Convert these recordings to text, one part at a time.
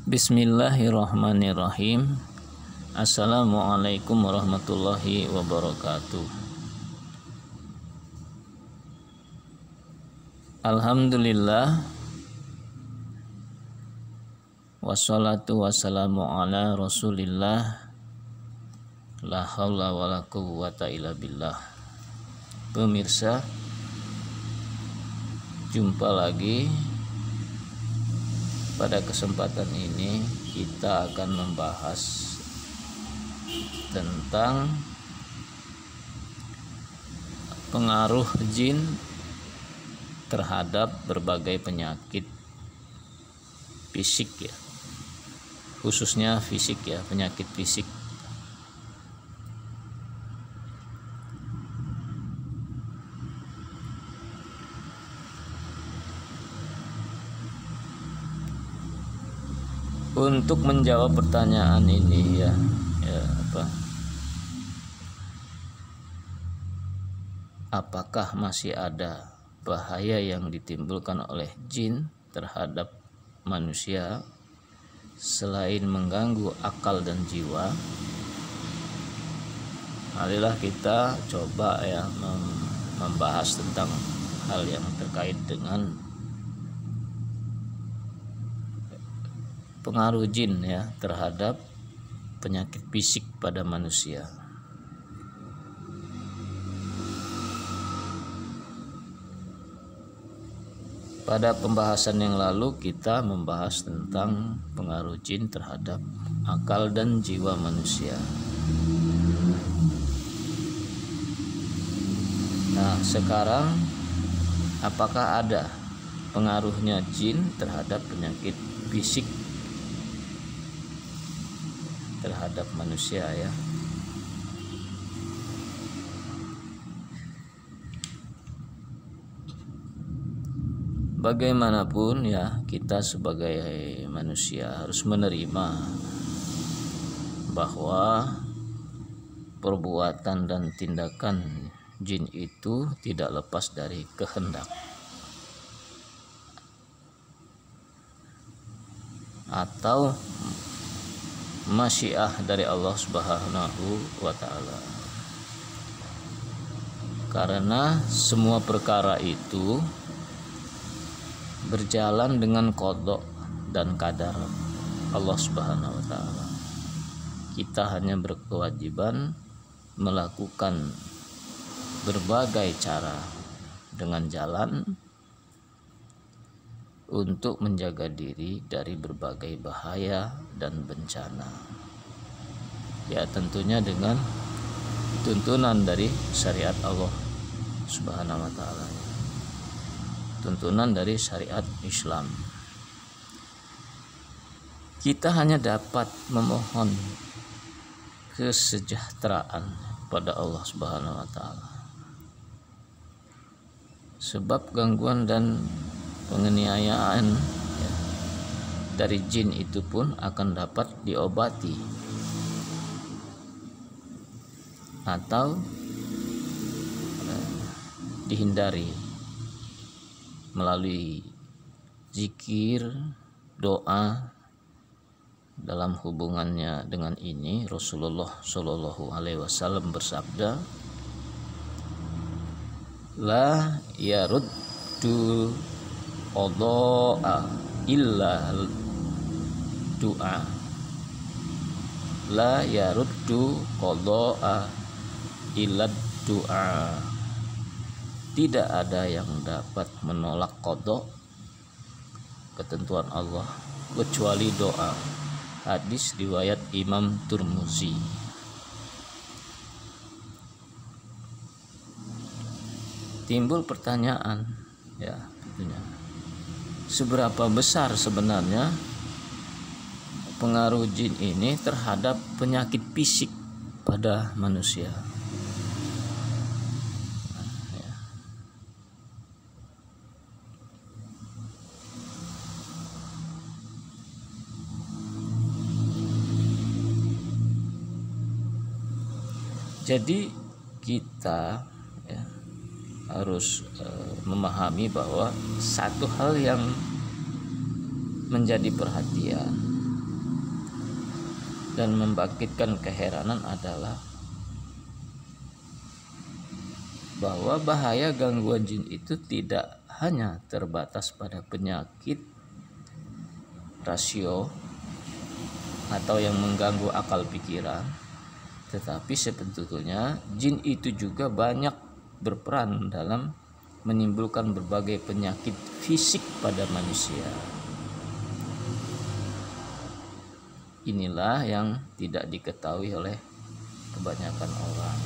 Bismillahirrahmanirrahim. Assalamualaikum warahmatullahi wabarakatuh. Alhamdulillah, wassalatu wassalamu ala rasulillah, la haula wala quwwata illa billah. Pemirsa, jumpa lagi. Pada kesempatan ini kita akan membahas tentang pengaruh jin terhadap berbagai penyakit fisik ya, khususnya fisik ya, penyakit fisik. Untuk menjawab pertanyaan ini apakah masih ada bahaya yang ditimbulkan oleh jin terhadap manusia selain mengganggu akal dan jiwa? Marilah kita coba membahas tentang hal yang terkait dengan pengaruh jin ya terhadap penyakit fisik pada manusia. Pada pembahasan yang lalu kita membahas tentang pengaruh jin terhadap akal dan jiwa manusia. Nah, sekarang apakah ada pengaruhnya jin terhadap penyakit fisik terhadap manusia ya? Bagaimanapun ya, kita sebagai manusia harus menerima bahwa perbuatan dan tindakan jin itu tidak lepas dari kehendak atau masyiah dari Allah Subhanahu wa ta'ala. Karena semua perkara itu berjalan dengan qada dan qadar Allah Subhanahu wa ta'ala. Kita hanya berkewajiban melakukan berbagai cara dengan jalan untuk menjaga diri dari berbagai bahaya dan bencana. Ya, tentunya dengan tuntunan dari syariat Allah Subhanahu wa ta'ala, tuntunan dari syariat Islam. Kita hanya dapat memohon kesejahteraan pada Allah Subhanahu wa ta'ala. Sebab gangguan dan penganiayaan ya, dari jin itu pun akan dapat diobati atau dihindari melalui zikir, doa. Dalam hubungannya dengan ini, Rasulullah Shallallahu Alaihi Wasallam bersabda, la yaruddu qada'a illa du'a, la yaruddu qada'a illa du'a. Tidak ada yang dapat menolak qada, ketentuan Allah, kecuali doa. Hadis riwayat Imam Tirmizi. Timbul pertanyaan ya, tentunya, seberapa besar sebenarnya pengaruh jin ini terhadap penyakit fisik pada manusia? Jadi kita ya, harus memahami bahwa satu hal yang menjadi perhatian dan membangkitkan keheranan adalah bahwa bahaya gangguan jin itu tidak hanya terbatas pada penyakit rasio atau yang mengganggu akal pikiran, tetapi sebetulnya jin itu juga banyak berperan dalam menimbulkan berbagai penyakit fisik pada manusia. Inilah yang tidak diketahui oleh kebanyakan orang.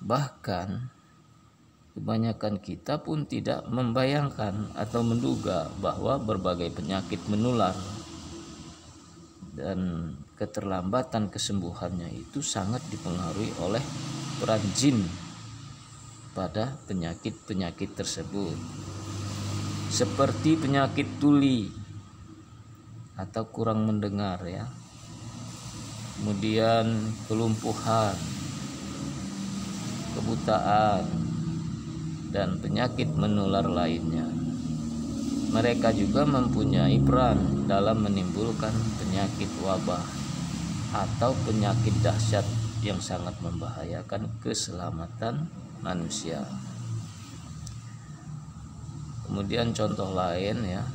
Bahkan kebanyakan kita pun tidak membayangkan atau menduga bahwa berbagai penyakit menular dan keterlambatan kesembuhannya itu sangat dipengaruhi oleh peran jin pada penyakit-penyakit tersebut, seperti penyakit tuli atau kurang mendengar ya, kemudian kelumpuhan, kebutaan, dan penyakit menular lainnya. Mereka juga mempunyai peran dalam menimbulkan penyakit wabah atau penyakit dahsyat yang sangat membahayakan keselamatan manusia. Kemudian contoh lain ya,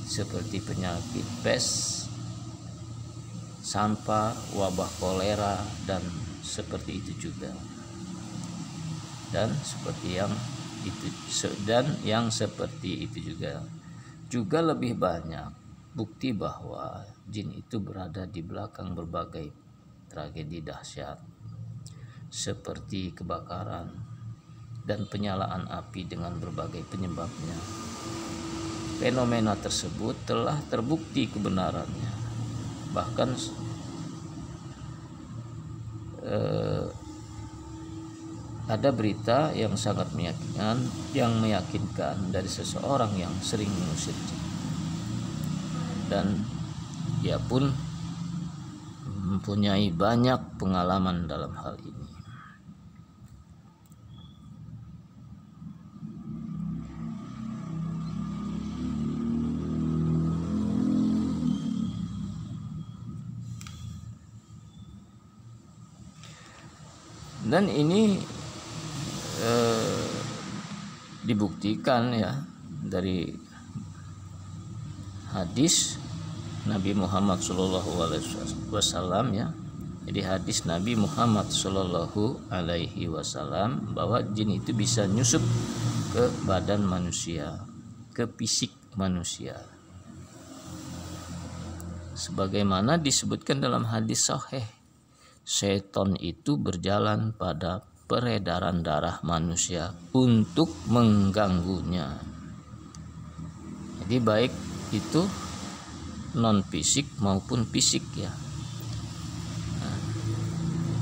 seperti penyakit pes, sampar, wabah kolera, dan seperti itu juga. Dan seperti yang seperti itu juga lebih banyak bukti bahwa jin itu berada di belakang berbagai tragedi dahsyat seperti kebakaran dan penyalaan api dengan berbagai penyebabnya. Fenomena tersebut telah terbukti kebenarannya. Bahkan ada berita yang sangat meyakinkan dari seseorang yang sering mengusir jin, dan dia pun mempunyai banyak pengalaman dalam hal ini. Dan ini dibuktikan ya dari hadis Nabi Muhammad SAW ya. Jadi hadis Nabi Muhammad SAW bahwa jin itu bisa nyusup ke badan manusia, ke fisik manusia, sebagaimana disebutkan dalam hadis sahih. Setan itu berjalan pada peredaran darah manusia untuk mengganggunya. Jadi baik itu non fisik maupun fisik ya.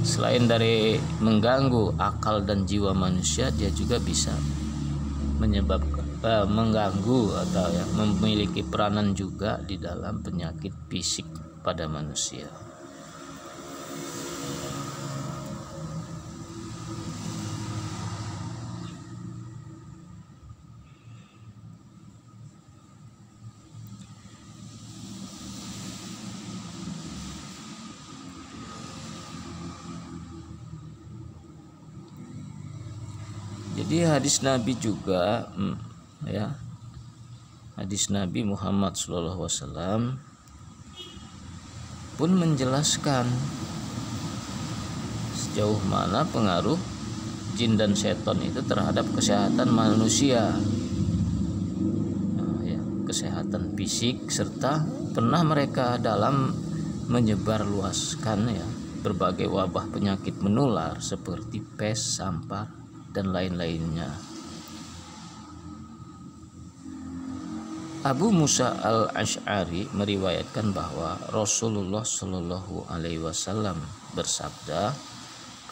Selain dari mengganggu akal dan jiwa manusia, dia juga bisa mengganggu atau ya memiliki peranan juga di dalam penyakit fisik pada manusia. Jadi hadis Nabi juga ya, hadis Nabi Muhammad SAW pun menjelaskan sejauh mana pengaruh jin dan setan itu terhadap kesehatan manusia, ya, kesehatan fisik, serta pernah mereka dalam menyebarluaskan ya berbagai wabah penyakit menular seperti pes, sampar, dan lain-lainnya. Abu Musa al-Asy'ari meriwayatkan bahwa Rasulullah Shallallahu Alaihi Wasallam bersabda,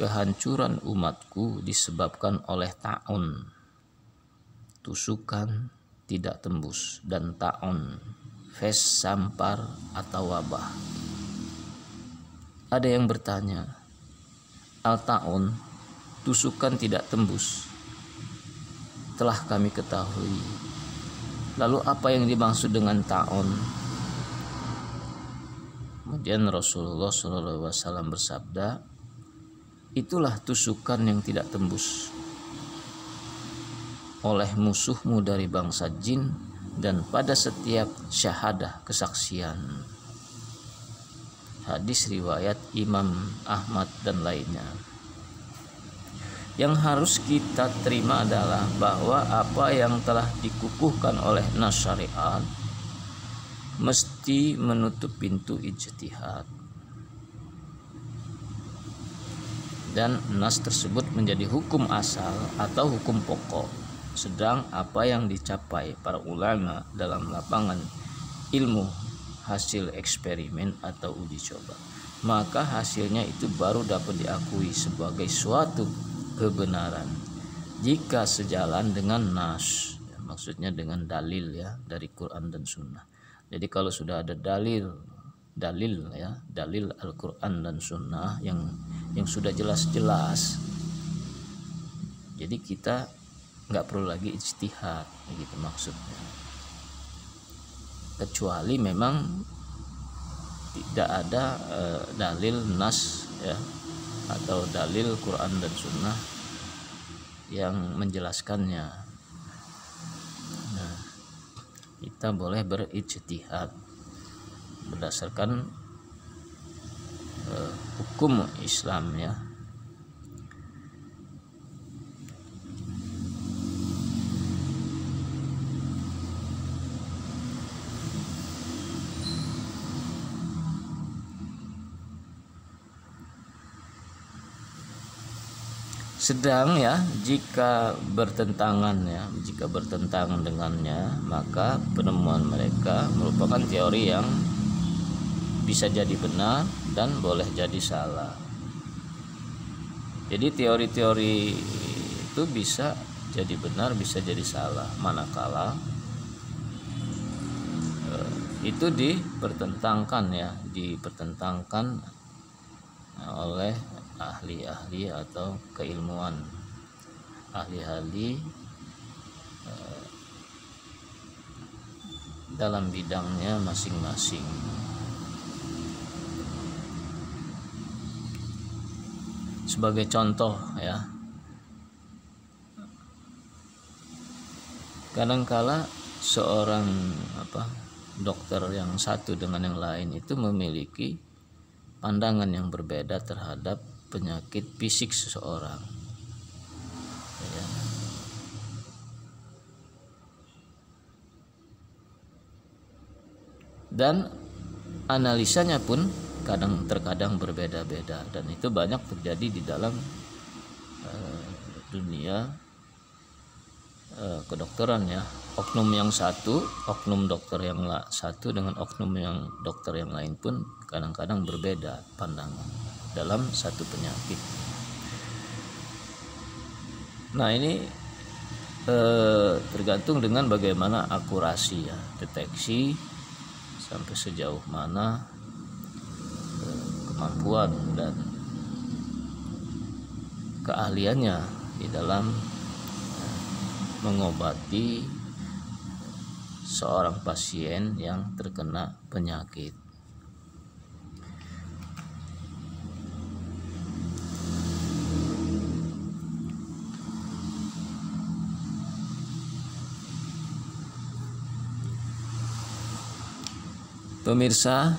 kehancuran umatku disebabkan oleh ta'un, tusukan tidak tembus, dan ta'un, fes, sampar, atau wabah. Ada yang bertanya, al-ta'un, tusukan tidak tembus, telah kami ketahui. Lalu apa yang dimaksud dengan ta'un? Kemudian Rasulullah SAW bersabda, itulah tusukan yang tidak tembus oleh musuhmu dari bangsa jin, dan pada setiap syahadah kesaksian. Hadis riwayat Imam Ahmad dan lainnya. Yang harus kita terima adalah bahwa apa yang telah dikukuhkan oleh nas syariat mesti menutup pintu ijtihad, dan nas tersebut menjadi hukum asal atau hukum pokok. Sedang apa yang dicapai para ulama dalam lapangan ilmu hasil eksperimen atau uji coba, maka hasilnya itu baru dapat diakui sebagai suatu kebenaran jika sejalan dengan nas, maksudnya dengan dalil ya dari Quran dan Sunnah. Jadi kalau sudah ada dalil ya, dalil Al-Quran dan Sunnah yang sudah jelas-jelas, jadi kita nggak perlu lagi ijtihad, gitu maksudnya. Kecuali memang tidak ada dalil nas ya, atau dalil Quran dan Sunnah yang menjelaskannya. Nah, kita boleh berijtihad berdasarkan hukum Islam ya. Sedang ya, jika bertentangan dengannya, maka penemuan mereka merupakan teori yang bisa jadi benar dan boleh jadi salah. Jadi teori-teori itu bisa jadi benar, bisa jadi salah, manakala itu dipertentangkan oleh ahli-ahli atau keilmuan, ahli-ahli dalam bidangnya masing-masing. Sebagai contoh ya, kadangkala seorang dokter yang satu dengan yang lain itu memiliki pandangan yang berbeda terhadap penyakit fisik seseorang ya. Dan analisanya pun terkadang berbeda-beda, dan itu banyak terjadi di dalam dunia kedokteran ya. Oknum dokter yang satu dengan oknum yang dokter yang lain pun kadang-kadang berbeda pandangan dalam satu penyakit. Nah, ini tergantung dengan bagaimana akurasi ya, deteksi sampai sejauh mana kemampuan dan keahliannya di dalam mengobati seorang pasien yang terkena penyakit. Pemirsa,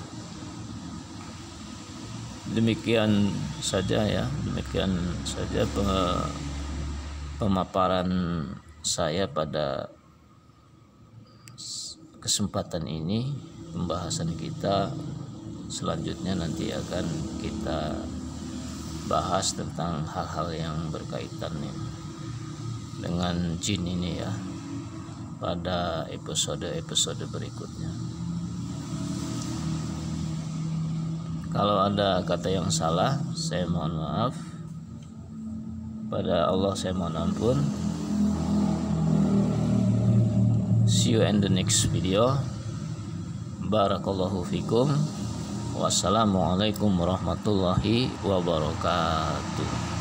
demikian saja pemaparan saya pada kesempatan ini. Pembahasan kita selanjutnya nanti akan kita bahas tentang hal-hal yang berkaitan dengan jin ini ya, pada episode berikutnya. Kalau ada kata yang salah, saya mohon maaf. Pada Allah saya mohon ampun. See you in the next video. Barakallahu fikum. Wassalamualaikum warahmatullahi wabarakatuh.